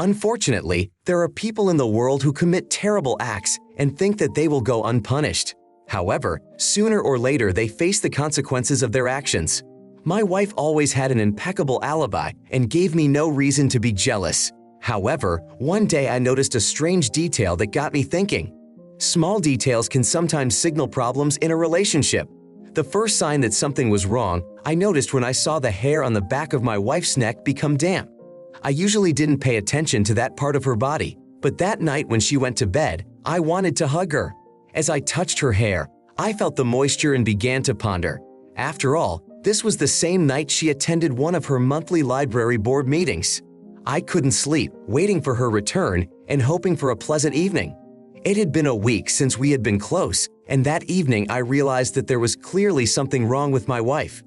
Unfortunately, there are people in the world who commit terrible acts and think that they will go unpunished. However, sooner or later they face the consequences of their actions. My wife always had an impeccable alibi and gave me no reason to be jealous. However, one day I noticed a strange detail that got me thinking. Small details can sometimes signal problems in a relationship. The first sign that something was wrong, I noticed when I saw the hair on the back of my wife's neck become damp. I usually didn't pay attention to that part of her body, but that night when she went to bed, I wanted to hug her. As I touched her hair, I felt the moisture and began to ponder. After all, this was the same night she attended one of her monthly library board meetings. I couldn't sleep, waiting for her return and hoping for a pleasant evening. It had been a week since we had been close, and that evening I realized that there was clearly something wrong with my wife.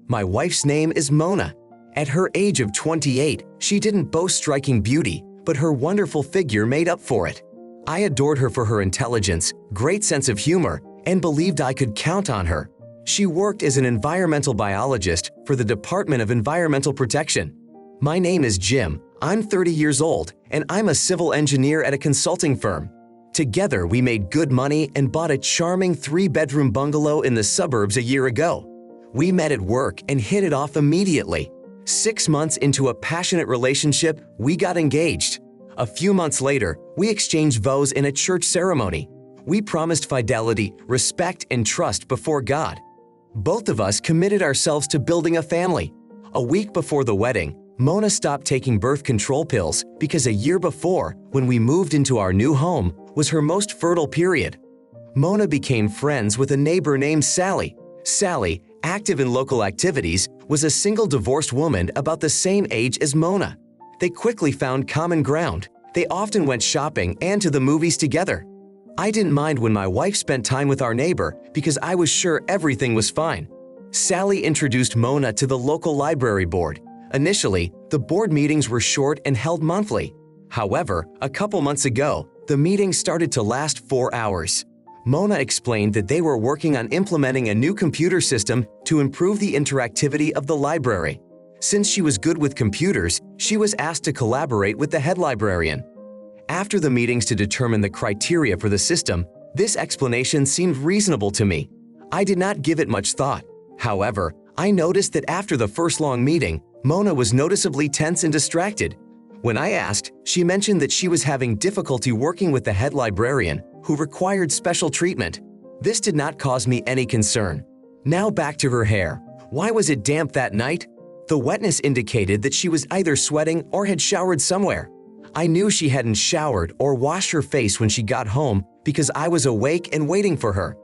My wife's name is Mona. At her age of 28, she didn't boast striking beauty, but her wonderful figure made up for it. I adored her for her intelligence, great sense of humor, and believed I could count on her. She worked as an environmental biologist for the Department of Environmental Protection. My name is Jim, I'm 30 years old, and I'm a civil engineer at a consulting firm. Together, we made good money and bought a charming 3-bedroom bungalow in the suburbs a year ago. We met at work and hit it off immediately. 6 months into a passionate relationship, we got engaged. A few months later, we exchanged vows in a church ceremony. We promised fidelity, respect, and trust before God. Both of us committed ourselves to building a family. A week before the wedding, Mona stopped taking birth control pills because a year before, when we moved into our new home, was her most fertile period. Mona became friends with a neighbor named Sally. Sally, active in local activities, was a single divorced woman about the same age as Mona. They quickly found common ground. They often went shopping and to the movies together. I didn't mind when my wife spent time with our neighbor because I was sure everything was fine. Sally introduced Mona to the local library board. Initially, the board meetings were short and held monthly. However, a couple months ago, the meetings started to last 4 hours. Mona explained that they were working on implementing a new computer system to improve the interactivity of the library. Since she was good with computers, she was asked to collaborate with the head librarian. After the meetings to determine the criteria for the system, this explanation seemed reasonable to me. I did not give it much thought. However, I noticed that after the first long meeting, Mona was noticeably tense and distracted. When I asked, she mentioned that she was having difficulty working with the head librarian, who required special treatment. This did not cause me any concern. Now back to her hair. Why was it damp that night? The wetness indicated that she was either sweating or had showered somewhere. I knew she hadn't showered or washed her face when she got home because I was awake and waiting for her.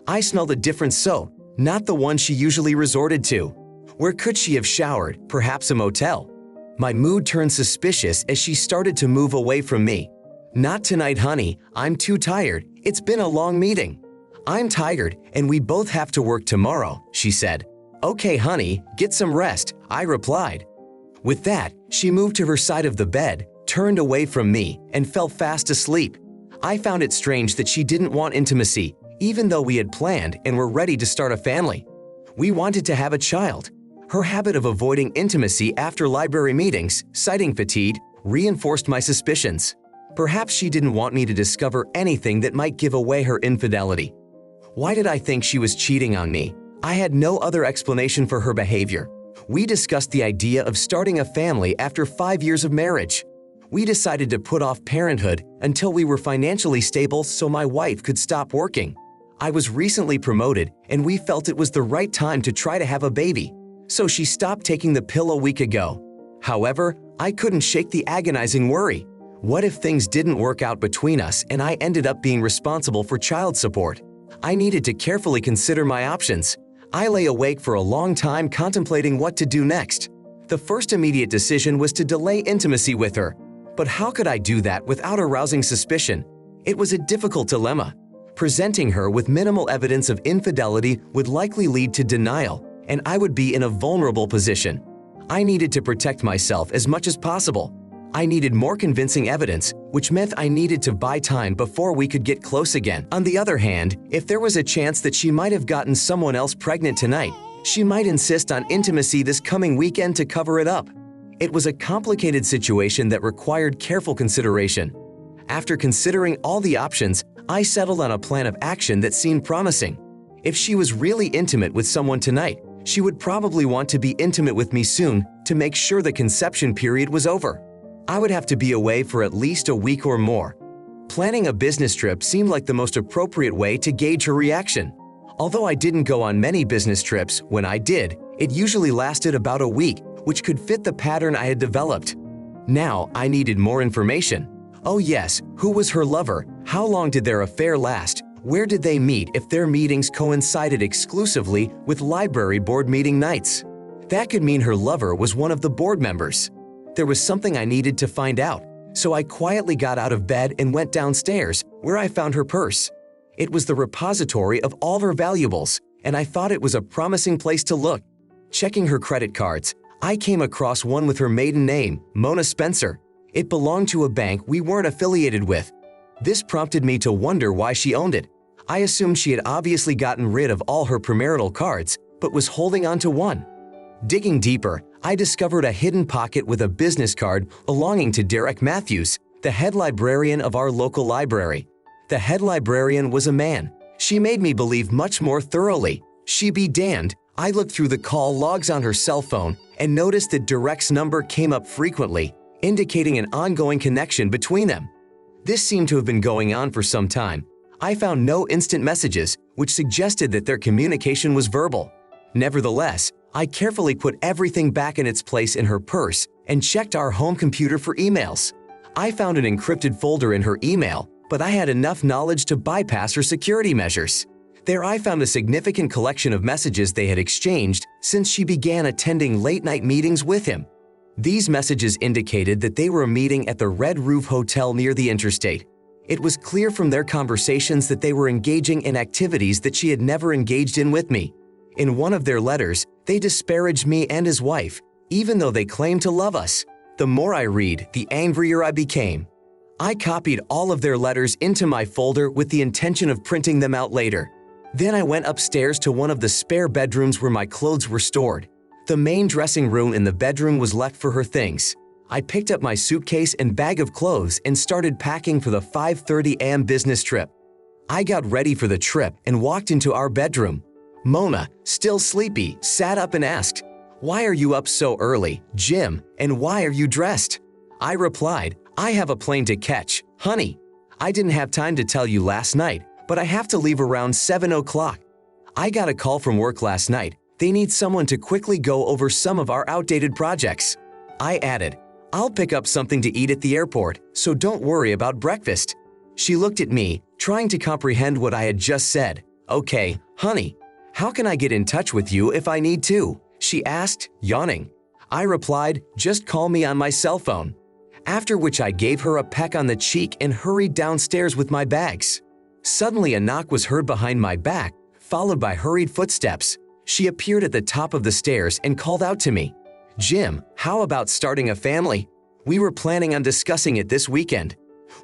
I smelled a different soap, not the one she usually resorted to. Where could she have showered? Perhaps a motel. My mood turned suspicious as she started to move away from me. "Not tonight, honey. I'm too tired. It's been a long meeting." "I'm tired, and we both have to work tomorrow," she said. "Okay, honey, get some rest," I replied. With that, she moved to her side of the bed, turned away from me, and fell fast asleep. I found it strange that she didn't want intimacy, even though we had planned and were ready to start a family. We wanted to have a child. Her habit of avoiding intimacy after library meetings, citing fatigue, reinforced my suspicions. Perhaps she didn't want me to discover anything that might give away her infidelity. Why did I think she was cheating on me? I had no other explanation for her behavior. We discussed the idea of starting a family after 5 years of marriage. We decided to put off parenthood until we were financially stable so my wife could stop working. I was recently promoted, and we felt it was the right time to try to have a baby. So she stopped taking the pill a week ago. However, I couldn't shake the agonizing worry. What if things didn't work out between us and I ended up being responsible for child support? I needed to carefully consider my options. I lay awake for a long time contemplating what to do next. The first immediate decision was to delay intimacy with her. But how could I do that without arousing suspicion? It was a difficult dilemma. Presenting her with minimal evidence of infidelity would likely lead to denial, and I would be in a vulnerable position. I needed to protect myself as much as possible. I needed more convincing evidence, which meant I needed to buy time before we could get close again. On the other hand, if there was a chance that she might have gotten someone else pregnant tonight, she might insist on intimacy this coming weekend to cover it up. It was a complicated situation that required careful consideration. After considering all the options, I settled on a plan of action that seemed promising. If she was really intimate with someone tonight, she would probably want to be intimate with me soon to make sure the conception period was over. I would have to be away for at least a week or more. Planning a business trip seemed like the most appropriate way to gauge her reaction. Although I didn't go on many business trips, when I did, it usually lasted about a week, which could fit the pattern I had developed. Now, I needed more information. Oh yes, who was her lover? How long did their affair last? Where did they meet if their meetings coincided exclusively with library board meeting nights? That could mean her lover was one of the board members. There was something I needed to find out, so I quietly got out of bed and went downstairs, where I found her purse. It was the repository of all her valuables, and I thought it was a promising place to look. Checking her credit cards, I came across one with her maiden name, Mona Spencer. It belonged to a bank we weren't affiliated with. This prompted me to wonder why she owned it. I assumed she had obviously gotten rid of all her premarital cards, but was holding on to one. Digging deeper, I discovered a hidden pocket with a business card belonging to Derek Matthews, the head librarian of our local library. The head librarian was a man. She made me believe much more thoroughly. She be damned. I looked through the call logs on her cell phone and noticed that Derek's number came up frequently, indicating an ongoing connection between them. This seemed to have been going on for some time. I found no instant messages, which suggested that their communication was verbal. Nevertheless, I carefully put everything back in its place in her purse and checked our home computer for emails. I found an encrypted folder in her email, but I had enough knowledge to bypass her security measures. There I found a significant collection of messages they had exchanged since she began attending late-night meetings with him. These messages indicated that they were meeting at the Red Roof Hotel near the interstate. It was clear from their conversations that they were engaging in activities that she had never engaged in with me. In one of their letters, they disparaged me and his wife, even though they claimed to love us. The more I read, the angrier I became. I copied all of their letters into my folder with the intention of printing them out later. Then I went upstairs to one of the spare bedrooms where my clothes were stored. The main dressing room in the bedroom was left for her things. I picked up my suitcase and bag of clothes and started packing for the 5:30 a.m. business trip. I got ready for the trip and walked into our bedroom. Mona, still sleepy, sat up and asked, "Why are you up so early, Jim, and why are you dressed?" I replied, "I have a plane to catch, honey. I didn't have time to tell you last night, but I have to leave around 7 o'clock. I got a call from work last night. They need someone to quickly go over some of our outdated projects." I added, "I'll pick up something to eat at the airport, so don't worry about breakfast." She looked at me, trying to comprehend what I had just said. "Okay, honey, how can I get in touch with you if I need to?" she asked, yawning. I replied, "Just call me on my cell phone." After which I gave her a peck on the cheek and hurried downstairs with my bags. Suddenly a knock was heard behind my back, followed by hurried footsteps. She appeared at the top of the stairs and called out to me, "Jim, how about starting a family? We were planning on discussing it this weekend.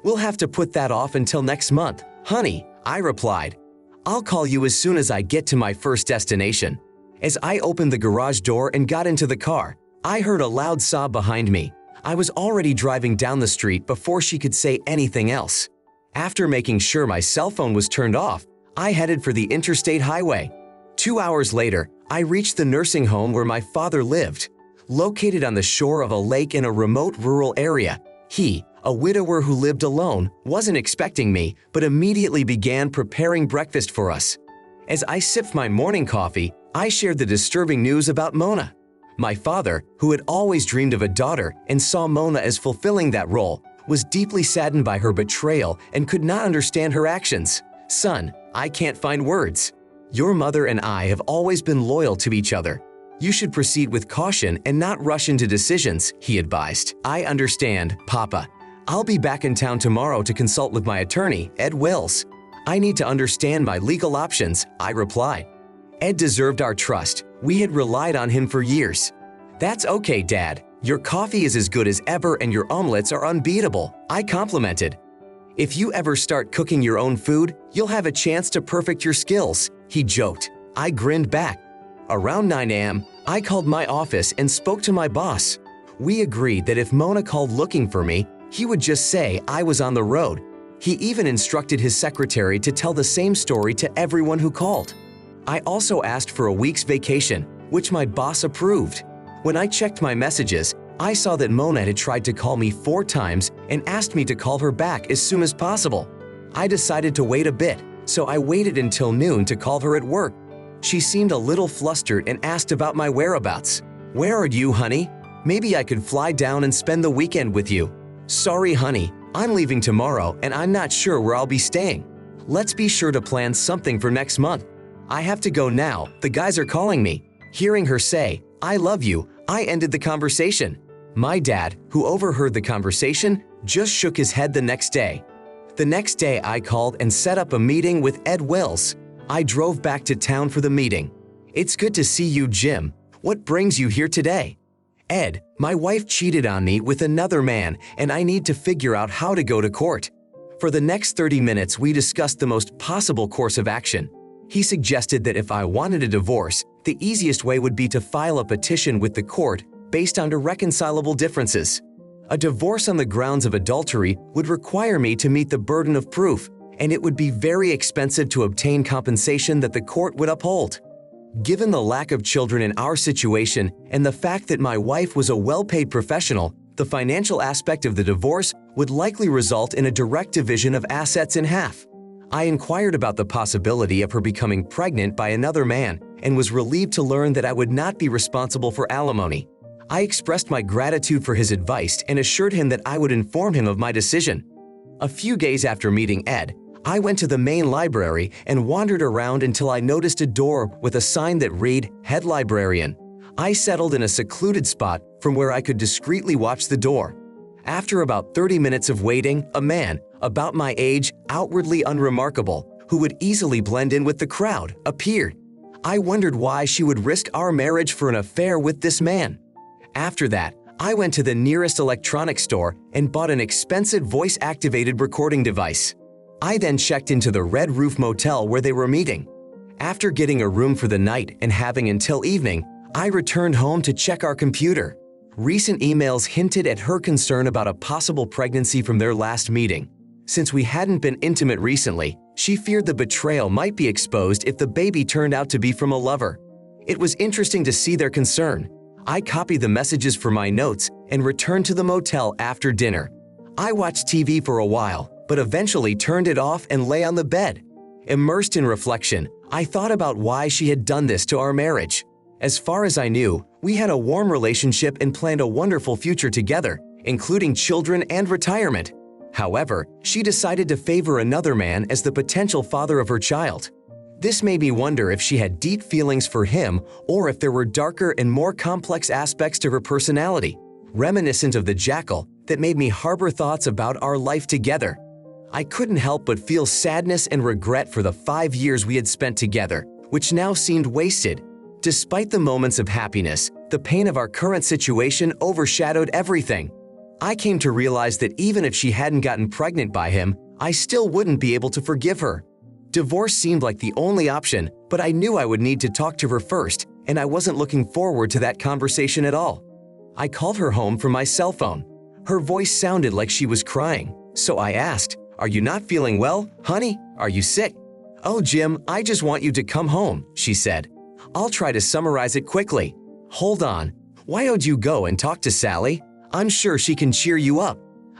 We'll have to put that off until next month, honey," I replied. "I'll call you as soon as I get to my first destination." As I opened the garage door and got into the car, I heard a loud sob behind me. I was already driving down the street before she could say anything else. After making sure my cell phone was turned off, I headed for the interstate highway. 2 hours later, I reached the nursing home where my father lived. Located on the shore of a lake in a remote rural area, he, a widower who lived alone, wasn't expecting me, but immediately began preparing breakfast for us. As I sipped my morning coffee, I shared the disturbing news about Mona. My father, who had always dreamed of a daughter and saw Mona as fulfilling that role, was deeply saddened by her betrayal and could not understand her actions. "Son, I can't find words. Your mother and I have always been loyal to each other. You should proceed with caution and not rush into decisions," he advised. "I understand, Papa. I'll be back in town tomorrow to consult with my attorney, Ed Wills. I need to understand my legal options," I replied. Ed deserved our trust. We had relied on him for years. "That's okay, Dad. Your coffee is as good as ever and your omelets are unbeatable," I complimented. "If you ever start cooking your own food, you'll have a chance to perfect your skills," he joked. I grinned back. Around 9 a.m., I called my office and spoke to my boss. We agreed that if Mona called looking for me, he would just say I was on the road. He even instructed his secretary to tell the same story to everyone who called. I also asked for a week's vacation, which my boss approved. When I checked my messages, I saw that Mona had tried to call me 4 times and asked me to call her back as soon as possible. I decided to wait a bit, so I waited until noon to call her at work. She seemed a little flustered and asked about my whereabouts. "Where are you, honey? Maybe I could fly down and spend the weekend with you." "Sorry, honey, I'm leaving tomorrow and I'm not sure where I'll be staying. Let's be sure to plan something for next month. I have to go now, the guys are calling me." Hearing her say, "I love you," I ended the conversation. My dad, who overheard the conversation, just shook his head the next day. The next day I called and set up a meeting with Ed Wills. I drove back to town for the meeting. "It's good to see you, Jim. What brings you here today?" "Ed, my wife cheated on me with another man and I need to figure out how to go to court." For the next 30 minutes we discussed the most possible course of action. He suggested that if I wanted a divorce, the easiest way would be to file a petition with the court based on irreconcilable differences. A divorce on the grounds of adultery would require me to meet the burden of proof, and it would be very expensive to obtain compensation that the court would uphold. Given the lack of children in our situation and the fact that my wife was a well-paid professional, the financial aspect of the divorce would likely result in a direct division of assets in half. I inquired about the possibility of her becoming pregnant by another man and was relieved to learn that I would not be responsible for alimony. I expressed my gratitude for his advice and assured him that I would inform him of my decision. A few days after meeting Ed, I went to the main library and wandered around until I noticed a door with a sign that read, "Head Librarian." I settled in a secluded spot from where I could discreetly watch the door. After about 30 minutes of waiting, a man, about my age, outwardly unremarkable, who would easily blend in with the crowd, appeared. I wondered why she would risk our marriage for an affair with this man. After that, I went to the nearest electronics store and bought an expensive voice-activated recording device. I then checked into the Red Roof Motel where they were meeting. After getting a room for the night and having until evening, I returned home to check our computer. Recent emails hinted at her concern about a possible pregnancy from their last meeting. Since we hadn't been intimate recently, she feared the betrayal might be exposed if the baby turned out to be from a lover. It was interesting to see their concern. I copied the messages for my notes and returned to the motel after dinner. I watched TV for a while, but eventually turned it off and lay on the bed. Immersed in reflection, I thought about why she had done this to our marriage. As far as I knew, we had a warm relationship and planned a wonderful future together, including children and retirement. However, she decided to favor another man as the potential father of her child. This made me wonder if she had deep feelings for him or if there were darker and more complex aspects to her personality, reminiscent of the jackal, that made me harbor thoughts about our life together. I couldn't help but feel sadness and regret for the 5 years we had spent together, which now seemed wasted. Despite the moments of happiness, the pain of our current situation overshadowed everything. I came to realize that even if she hadn't gotten pregnant by him, I still wouldn't be able to forgive her. Divorce seemed like the only option, but I knew I would need to talk to her first, and I wasn't looking forward to that conversation at all. I called her home from my cell phone. Her voice sounded like she was crying, so I asked, "Are you not feeling well, honey? Are you sick?" "Oh, Jim, I just want you to come home," she said. "I'll try to summarize it quickly. Hold on. Why don't you go and talk to Sally? I'm sure she can cheer you up."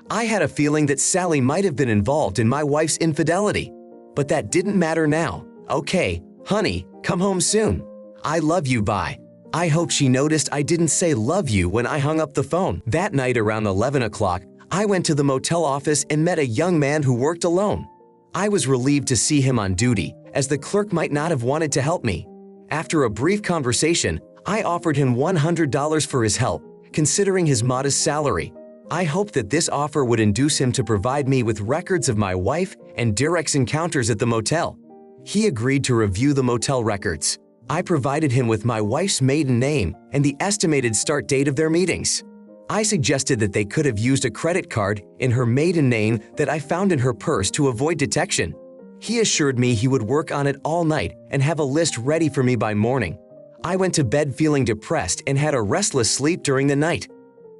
I had a feeling that Sally might have been involved in my wife's infidelity. But that didn't matter now. "Okay, honey, come home soon. I love you, bye." I hope she noticed I didn't say love you when I hung up the phone. That night around 11 o'clock, I went to the motel office and met a young man who worked alone. I was relieved to see him on duty, as the clerk might not have wanted to help me. After a brief conversation, I offered him $100 for his help, considering his modest salary. I hoped that this offer would induce him to provide me with records of my wife and Derek's encounters at the motel. He agreed to review the motel records. I provided him with my wife's maiden name and the estimated start date of their meetings. I suggested that they could have used a credit card in her maiden name that I found in her purse to avoid detection. He assured me he would work on it all night and have a list ready for me by morning. I went to bed feeling depressed and had a restless sleep during the night.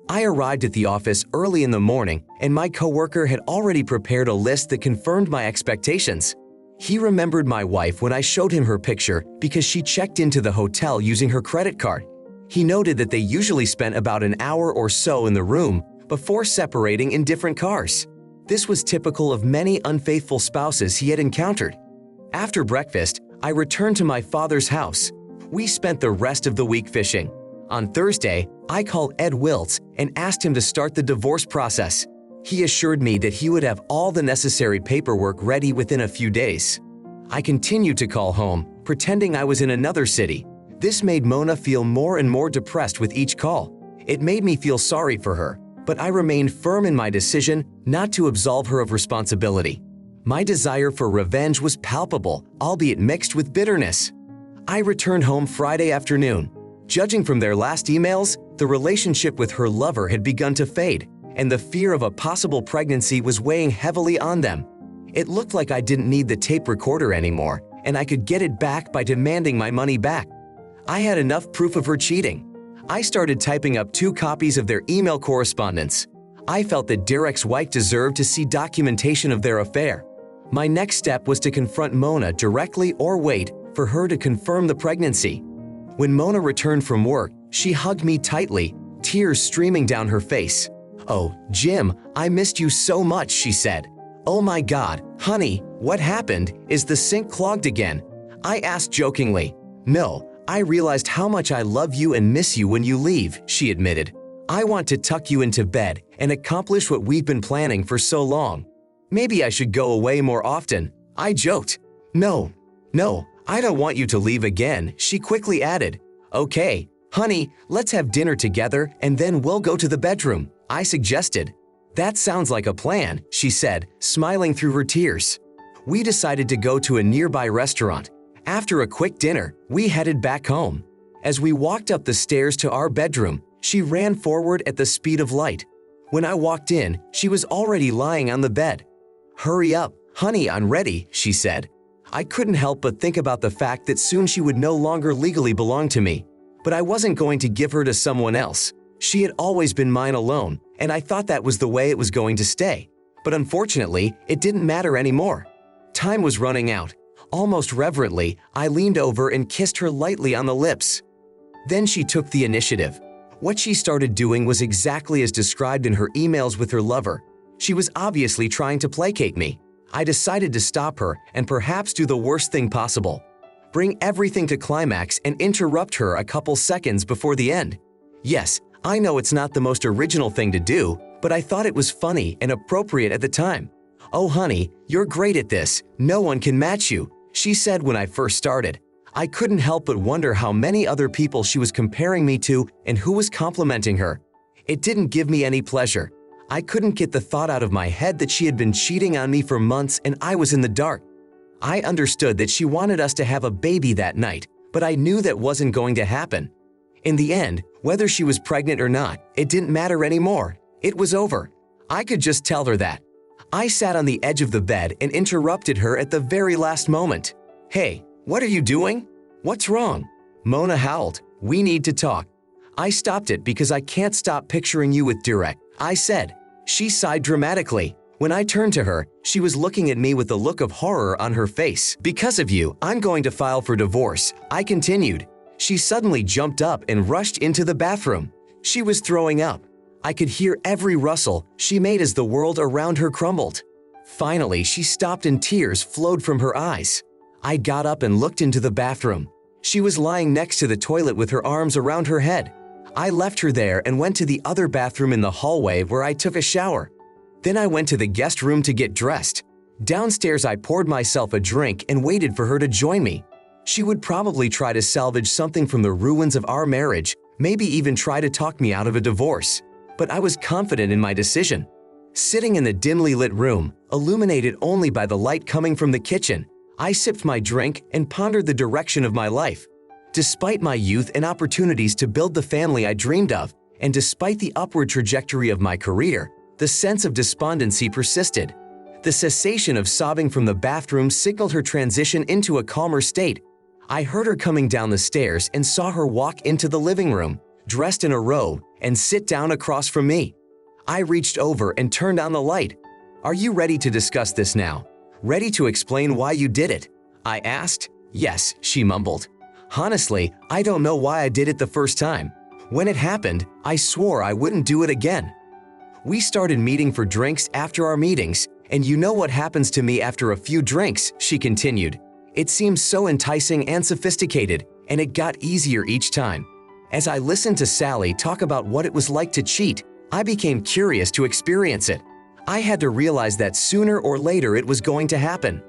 I arrived at the office early in the morning, and my coworker had already prepared a list that confirmed my expectations. He remembered my wife when I showed him her picture because she checked into the hotel using her credit card. He noted that they usually spent about an hour or so in the room before separating in different cars. This was typical of many unfaithful spouses he had encountered. After breakfast, I returned to my father's house. We spent the rest of the week fishing. On Thursday, I called Ed Wiltz and asked him to start the divorce process. He assured me that he would have all the necessary paperwork ready within a few days. I continued to call home, pretending I was in another city. This made Mona feel more and more depressed with each call. It made me feel sorry for her, but I remained firm in my decision not to absolve her of responsibility. My desire for revenge was palpable, albeit mixed with bitterness. I returned home Friday afternoon. Judging from their last emails, the relationship with her lover had begun to fade, and the fear of a possible pregnancy was weighing heavily on them. It looked like I didn't need the tape recorder anymore, and I could get it back by demanding my money back. I had enough proof of her cheating. I started typing up 2 copies of their email correspondence. I felt that Derek's wife deserved to see documentation of their affair. My next step was to confront Mona directly or wait for her to confirm the pregnancy. When Mona returned from work, she hugged me tightly, tears streaming down her face. "Oh, Jim, I missed you so much," she said. "Oh my God, honey, what happened? Is the sink clogged again?" I asked jokingly. "No, I realized how much I love you and miss you when you leave," she admitted. "I want to tuck you into bed and accomplish what we've been planning for so long. Maybe I should go away more often," I joked. No, I don't want you to leave again," she quickly added. "Okay, honey, let's have dinner together and then we'll go to the bedroom," I suggested. "That sounds like a plan," she said, smiling through her tears. We decided to go to a nearby restaurant. After a quick dinner, we headed back home. As we walked up the stairs to our bedroom, she ran forward at the speed of light. When I walked in, she was already lying on the bed. "Hurry up, honey, I'm ready," she said. I couldn't help but think about the fact that soon she would no longer legally belong to me. But I wasn't going to give her to someone else. She had always been mine alone, and I thought that was the way it was going to stay. But unfortunately, it didn't matter anymore. Time was running out. Almost reverently, I leaned over and kissed her lightly on the lips. Then she took the initiative. What she started doing was exactly as described in her emails with her lover. She was obviously trying to placate me. I decided to stop her and perhaps do the worst thing possible. Bring everything to climax and interrupt her a couple seconds before the end. Yes, I know it's not the most original thing to do, but I thought it was funny and appropriate at the time. "Oh honey, you're great at this. No one can match you," she said when I first started. I couldn't help but wonder how many other people she was comparing me to and who was complimenting her. It didn't give me any pleasure. I couldn't get the thought out of my head that she had been cheating on me for months and I was in the dark. I understood that she wanted us to have a baby that night, but I knew that wasn't going to happen. In the end, whether she was pregnant or not, it didn't matter anymore. It was over. I could just tell her that. I sat on the edge of the bed and interrupted her at the very last moment. "Hey, what are you doing? What's wrong?" Mona howled. "We need to talk." I stopped it because I can't stop picturing you with Derek, I said. She sighed dramatically. When I turned to her, she was looking at me with a look of horror on her face. "Because of you, I'm going to file for divorce," I continued. She suddenly jumped up and rushed into the bathroom. She was throwing up. I could hear every rustle she made as the world around her crumbled. Finally, she stopped and tears flowed from her eyes. I got up and looked into the bathroom. She was lying next to the toilet with her arms around her head. I left her there and went to the other bathroom in the hallway where I took a shower. Then I went to the guest room to get dressed. Downstairs, I poured myself a drink and waited for her to join me. She would probably try to salvage something from the ruins of our marriage, maybe even try to talk me out of a divorce. But I was confident in my decision. Sitting in the dimly lit room, illuminated only by the light coming from the kitchen, I sipped my drink and pondered the direction of my life. Despite my youth and opportunities to build the family I dreamed of, and despite the upward trajectory of my career, the sense of despondency persisted. The cessation of sobbing from the bathroom signaled her transition into a calmer state. I heard her coming down the stairs and saw her walk into the living room, dressed in a robe, and sit down across from me. I reached over and turned on the light. "Are you ready to discuss this now? Ready to explain why you did it?" I asked. "Yes," she mumbled. "Honestly, I don't know why I did it the first time. When it happened, I swore I wouldn't do it again." We started meeting for drinks after our meetings, and you know what happens to me after a few drinks, she continued. It seemed so enticing and sophisticated, and it got easier each time. As I listened to Sally talk about what it was like to cheat, I became curious to experience it. I had to realize that sooner or later it was going to happen.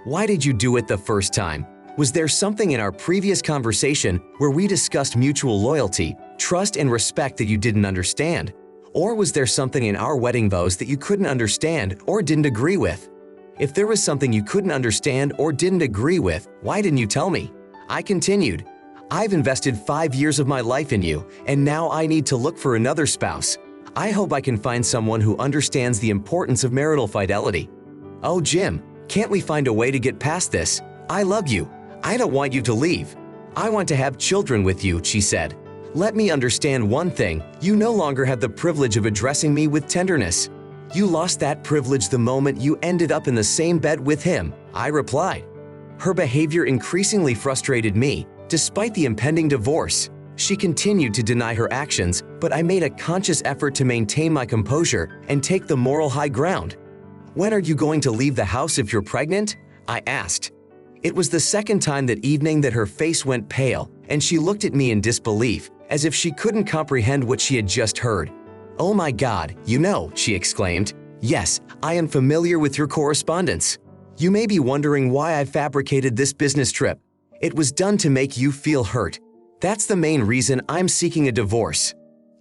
"Why did you do it the first time? Was there something in our previous conversation where we discussed mutual loyalty, trust, and respect that you didn't understand? Or was there something in our wedding vows that you couldn't understand or didn't agree with? If there was something you couldn't understand or didn't agree with, why didn't you tell me?" I continued. "I've invested 5 years of my life in you, and now I need to look for another spouse. I hope I can find someone who understands the importance of marital fidelity." "Oh, Jim, can't we find a way to get past this? I love you. I don't want you to leave. I want to have children with you," she said. "Let me understand one thing. You no longer have the privilege of addressing me with tenderness. You lost that privilege the moment you ended up in the same bed with him," I replied. Her behavior increasingly frustrated me, despite the impending divorce. She continued to deny her actions, but I made a conscious effort to maintain my composure and take the moral high ground. "When are you going to leave the house if you're pregnant?" I asked. It was the second time that evening that her face went pale, and she looked at me in disbelief, as if she couldn't comprehend what she had just heard. "Oh my God, you know," she exclaimed. "Yes, I am familiar with your correspondence. You may be wondering why I fabricated this business trip. It was done to make you feel hurt. That's the main reason I'm seeking a divorce.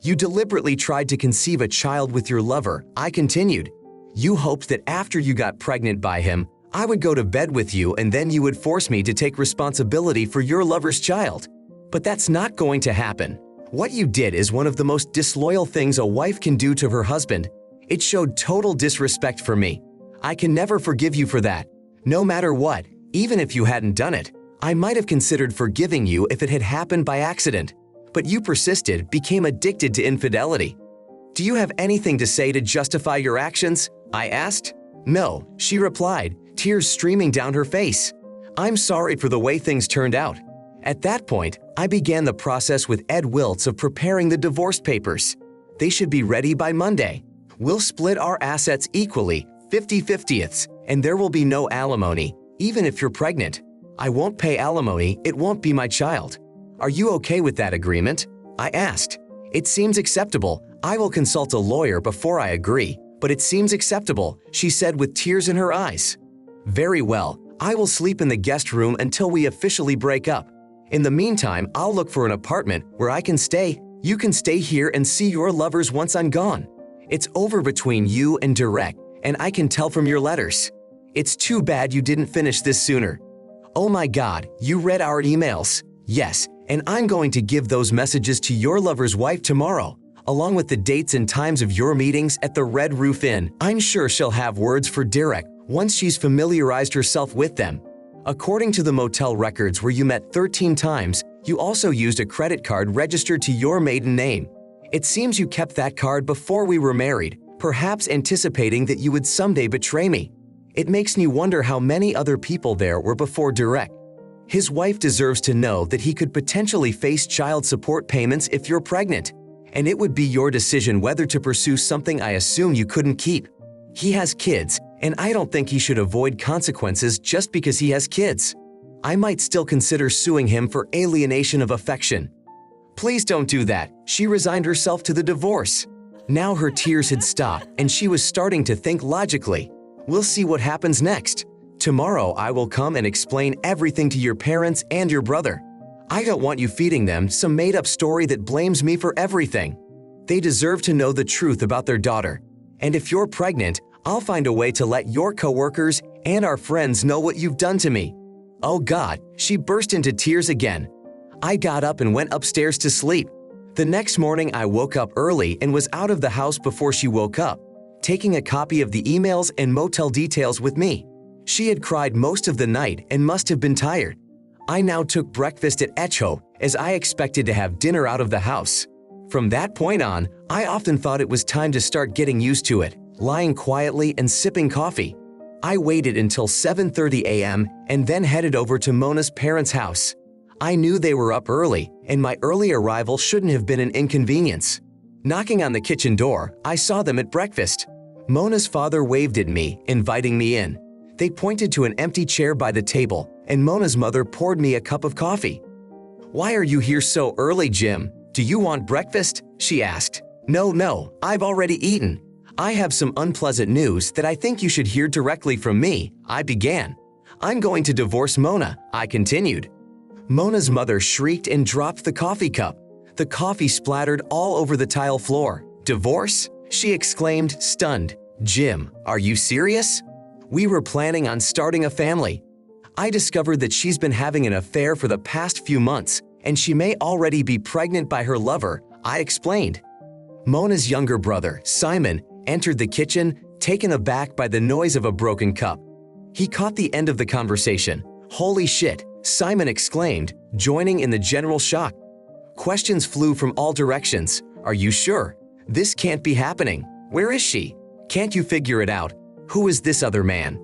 You deliberately tried to conceive a child with your lover," I continued. "You hoped that after you got pregnant by him, I would go to bed with you and then you would force me to take responsibility for your lover's child. But that's not going to happen. What you did is one of the most disloyal things a wife can do to her husband. It showed total disrespect for me. I can never forgive you for that. No matter what, even if you hadn't done it, I might have considered forgiving you if it had happened by accident. But you persisted, became addicted to infidelity. Do you have anything to say to justify your actions?" I asked. "No," she replied, tears streaming down her face. "I'm sorry for the way things turned out." At that point, I began the process with Ed Wiltz of preparing the divorce papers. They should be ready by Monday. We'll split our assets equally, 50-50ths, and there will be no alimony, even if you're pregnant. I won't pay alimony, it won't be my child. Are you okay with that agreement?" I asked. "It seems acceptable. I will consult a lawyer before I agree, but it seems acceptable," she said with tears in her eyes. "Very well, I will sleep in the guest room until we officially break up. In the meantime, I'll look for an apartment where I can stay. You can stay here and see your lovers once I'm gone. It's over between you and Direct, and I can tell from your letters. It's too bad you didn't finish this sooner. Oh my God, you read our emails?" "Yes, and I'm going to give those messages to your lover's wife tomorrow, along with the dates and times of your meetings at the Red Roof Inn. I'm sure she'll have words for Direct once she's familiarized herself with them. According to the motel records where you met 13 times, you also used a credit card registered to your maiden name. It seems you kept that card before we were married, perhaps anticipating that you would someday betray me. It makes me wonder how many other people there were before Direct. His wife deserves to know that he could potentially face child support payments if you're pregnant, and it would be your decision whether to pursue something I assume you couldn't keep. He has kids, and I don't think he should avoid consequences just because he has kids. I might still consider suing him for alienation of affection." "Please don't do that." She resigned herself to the divorce. Now her tears had stopped, and she was starting to think logically. "We'll see what happens next. Tomorrow I will come and explain everything to your parents and your brother. I don't want you feeding them some made-up story that blames me for everything. They deserve to know the truth about their daughter. And if you're pregnant, I'll find a way to let your coworkers and our friends know what you've done to me." Oh God, she burst into tears again. I got up and went upstairs to sleep. The next morning I woke up early and was out of the house before she woke up, taking a copy of the emails and motel details with me. She had cried most of the night and must have been tired. I now took breakfast at Echo, as I expected to have dinner out of the house. From that point on, I often thought it was time to start getting used to it, lying quietly and sipping coffee. I waited until 7:30 a.m. and then headed over to Mona's parents' house. I knew they were up early, and my early arrival shouldn't have been an inconvenience. Knocking on the kitchen door, I saw them at breakfast. Mona's father waved at me, inviting me in. They pointed to an empty chair by the table, and Mona's mother poured me a cup of coffee. "Why are you here so early, Jim? Do you want breakfast?" she asked. No, I've already eaten. I have some unpleasant news that I think you should hear directly from me," I began. "I'm going to divorce Mona," I continued. Mona's mother shrieked and dropped the coffee cup. The coffee splattered all over the tile floor. "Divorce?" she exclaimed, stunned. "Jim, are you serious? We were planning on starting a family. I discovered that she's been having an affair for the past few months, and she may already be pregnant by her lover," I explained. Mona's younger brother, Simon, entered the kitchen, taken aback by the noise of a broken cup. He caught the end of the conversation. "Holy shit," Simon exclaimed, joining in the general shock. Questions flew from all directions. "Are you sure? This can't be happening. Where is she? Can't you figure it out? Who is this other man?"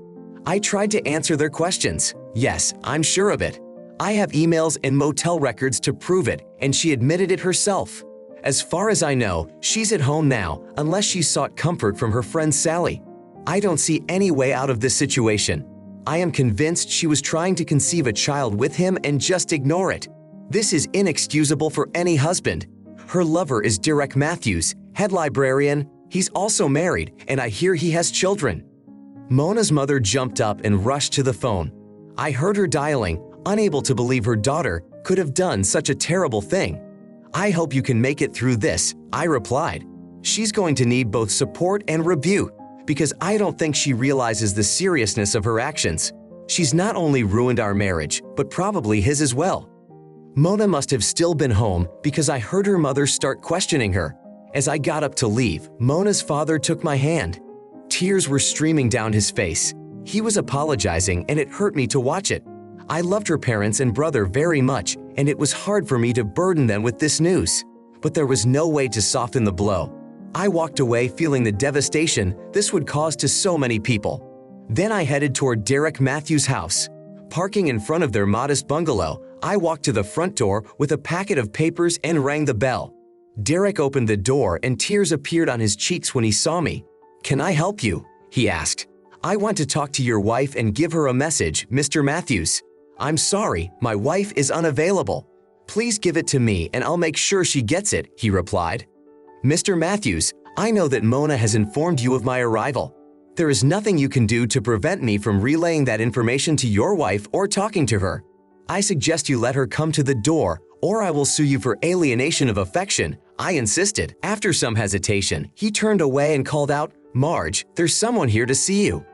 I tried to answer their questions. "Yes, I'm sure of it. I have emails and motel records to prove it, and she admitted it herself. As far as I know, she's at home now, unless she sought comfort from her friend Sally. I don't see any way out of this situation. I am convinced she was trying to conceive a child with him and just ignore it. This is inexcusable for any husband. Her lover is Derek Matthews, head librarian. He's also married, and I hear he has children." Mona's mother jumped up and rushed to the phone. I heard her dialing, unable to believe her daughter could have done such a terrible thing. "I hope you can make it through this," I replied. "She's going to need both support and rebuke, because I don't think she realizes the seriousness of her actions. She's not only ruined our marriage, but probably his as well." Mona must have still been home because I heard her mother start questioning her. As I got up to leave, Mona's father took my hand. Tears were streaming down his face. He was apologizing, and it hurt me to watch it. I loved her parents and brother very much, and it was hard for me to burden them with this news. But there was no way to soften the blow. I walked away feeling the devastation this would cause to so many people. Then I headed toward Derek Matthews' house. Parking in front of their modest bungalow, I walked to the front door with a packet of papers and rang the bell. Derek opened the door and tears appeared on his cheeks when he saw me. "Can I help you?" he asked. "I want to talk to your wife and give her a message, Mr. Matthews." "I'm sorry, my wife is unavailable. Please give it to me and I'll make sure she gets it," he replied. "Mr. Matthews, I know that Mona has informed you of my arrival. There is nothing you can do to prevent me from relaying that information to your wife or talking to her. I suggest you let her come to the door, or I will sue you for alienation of affection," I insisted. After some hesitation, he turned away and called out, "Marge, there's someone here to see you."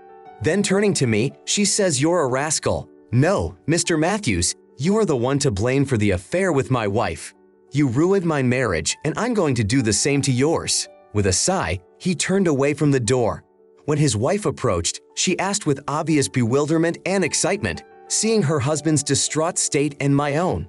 Then turning to me, she says, "You're a rascal. No, Mr. Matthews, you are the one to blame for the affair with my wife. You ruined my marriage, and I'm going to do the same to yours." With a sigh, he turned away from the door. When his wife approached, she asked with obvious bewilderment and excitement, seeing her husband's distraught state and my own.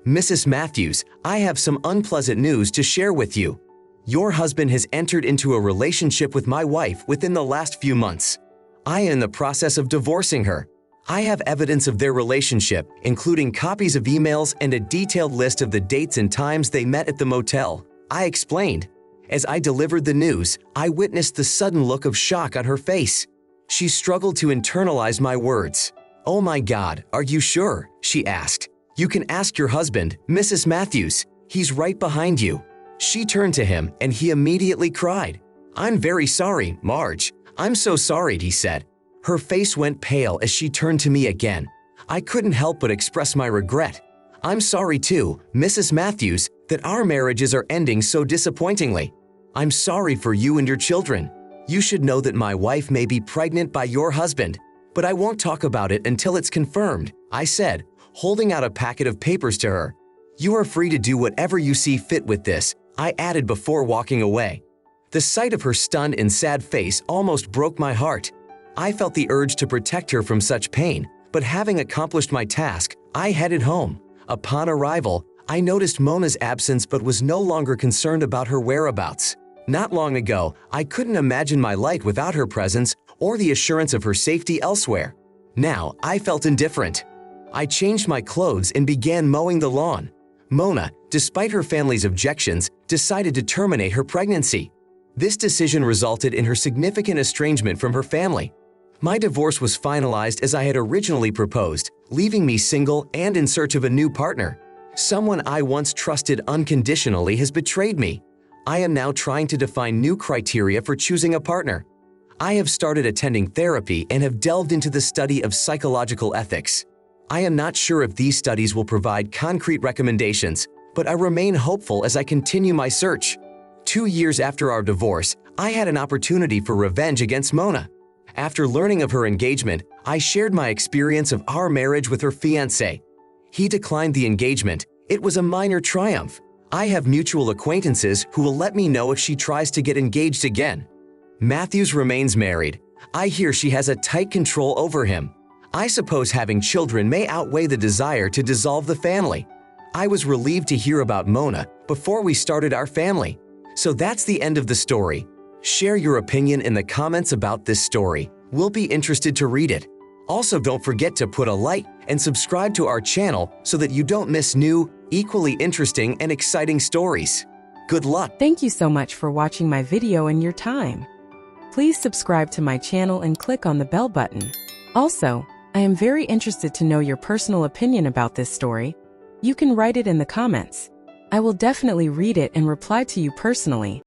"Mrs. Matthews, I have some unpleasant news to share with you. Your husband has entered into a relationship with my wife within the last few months. I am in the process of divorcing her. I have evidence of their relationship, including copies of emails and a detailed list of the dates and times they met at the motel," I explained. As I delivered the news, I witnessed the sudden look of shock on her face. She struggled to internalize my words. "Oh my God, are you sure?" she asked. "You can ask your husband, Mrs. Matthews. He's right behind you." She turned to him and he immediately cried. "I'm very sorry, Marge. I'm so sorry," he said. Her face went pale as she turned to me again. I couldn't help but express my regret. "I'm sorry too, Mrs. Matthews, that our marriages are ending so disappointingly. I'm sorry for you and your children. You should know that my wife may be pregnant by your husband, but I won't talk about it until it's confirmed," I said, holding out a packet of papers to her. "You are free to do whatever you see fit with this," I added before walking away. The sight of her stunned and sad face almost broke my heart. I felt the urge to protect her from such pain, but having accomplished my task, I headed home. Upon arrival, I noticed Mona's absence but was no longer concerned about her whereabouts. Not long ago, I couldn't imagine my life without her presence or the assurance of her safety elsewhere. Now, I felt indifferent. I changed my clothes and began mowing the lawn. Mona, despite her family's objections, decided to terminate her pregnancy. This decision resulted in her significant estrangement from her family. My divorce was finalized as I had originally proposed, leaving me single and in search of a new partner. Someone I once trusted unconditionally has betrayed me. I am now trying to define new criteria for choosing a partner. I have started attending therapy and have delved into the study of psychological ethics. I am not sure if these studies will provide concrete recommendations, but I remain hopeful as I continue my search. 2 years after our divorce, I had an opportunity for revenge against Mona. After learning of her engagement, I shared my experience of our marriage with her fiancé. He declined the engagement. It was a minor triumph. I have mutual acquaintances who will let me know if she tries to get engaged again. Matthews remains married. I hear she has a tight control over him. I suppose having children may outweigh the desire to dissolve the family. I was relieved to hear about Mona before we started our family. So that's the end of the story. Share your opinion in the comments about this story. We'll be interested to read it. Also, don't forget to put a like and subscribe to our channel so that you don't miss new, equally interesting and exciting stories. Good luck! Thank you so much for watching my video and your time. Please subscribe to my channel and click on the bell button. Also, I am very interested to know your personal opinion about this story. You can write it in the comments. I will definitely read it and reply to you personally.